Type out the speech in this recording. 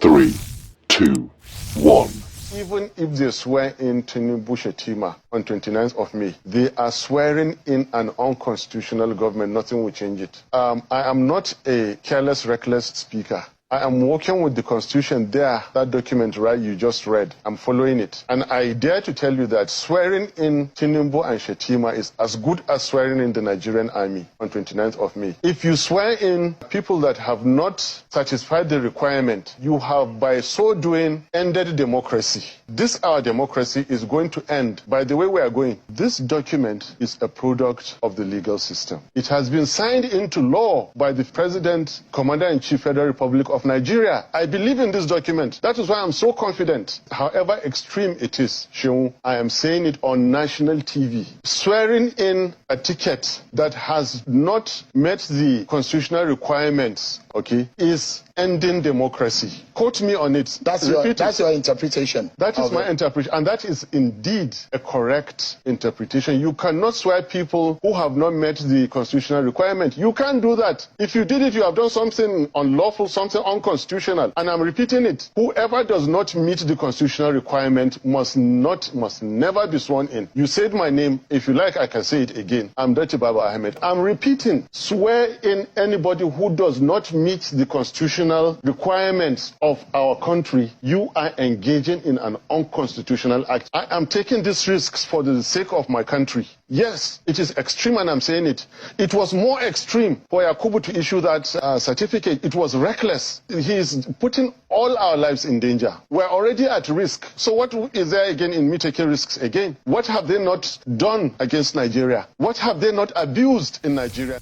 3, 2, 1. Even if they swear in Tinubu Shetima on 29th of May, they are swearing in an unconstitutional government. Nothing will change it. I am not a careless, reckless speaker. I am working with the Constitution there, that document, right, you just read. I'm following it. And I dare to tell you that swearing in Tinubu and Shetima is as good as swearing in the Nigerian army on 29th of May. If you swear in people that have not satisfied the requirement, you have by so doing ended democracy. This, our democracy, is going to end by the way we are going. This document is a product of the legal system. It has been signed into law by the President, Commander-in-Chief, Federal Republic of Nigeria. I believe in this document. That is why I'm so confident. However extreme it is, Sheung, I am saying it on national TV. Swearing in a ticket that has not met the constitutional requirements, okay, is ending democracy. Quote me on it. That's your interpretation. That is my interpretation, and that is indeed a correct interpretation. You cannot swear people who have not met the constitutional requirement. You can't do that. If you did it, you have done something unlawful, something unconstitutional. And I'm repeating it. Whoever does not meet the constitutional requirement must never be sworn in. You said my name. If you like, I can say it again. I'm Dr. Baba Ahmed. I'm repeating. Swear in anybody who does not meet the constitutional requirements of our country. You are engaging in an unconstitutional act. I am taking these risks for the sake of my country. Yes, it is extreme, and I'm saying it. It was more extreme for Yakubu to issue that certificate. It was reckless. He is putting all our lives in danger. We're already at risk. So what is there again in me taking risks again? What have they not done against Nigeria? What have they not abused in Nigeria?